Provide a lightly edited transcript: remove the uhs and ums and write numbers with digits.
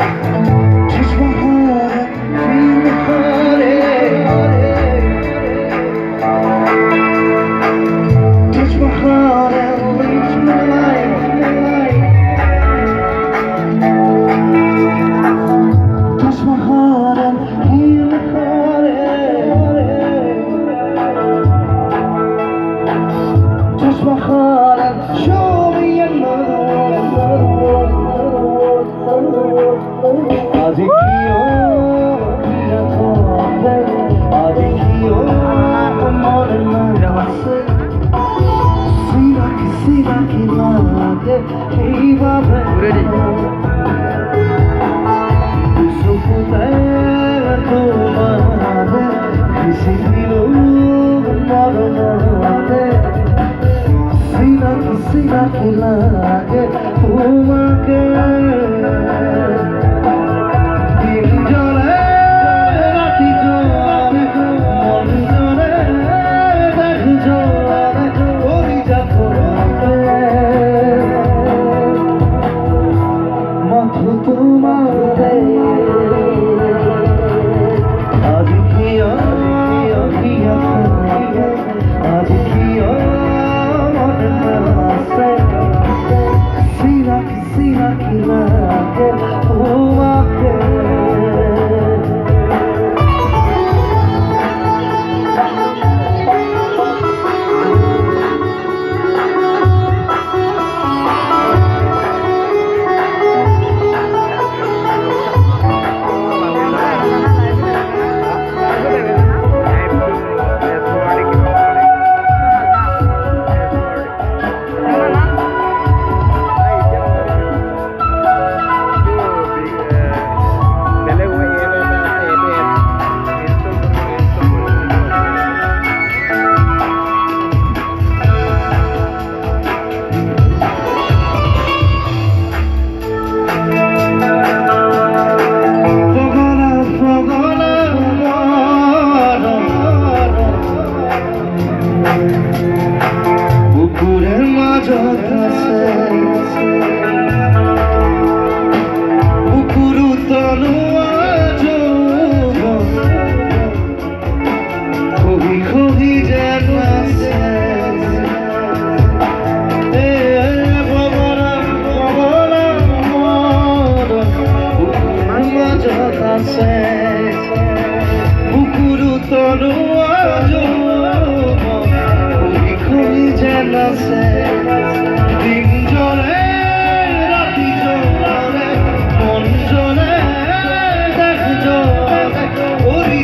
Touch my heart and feel the heartache. Touch my heart and lift my life. Touch my heart and heal the heartache. Touch my heart and show me another world. आज कियो आज कियो मन नासे सिरा की लागे এই ভাবে সুখে তোমারে কিসি দিলো মরনাতে সিরা কি লাগে তোমাকে Math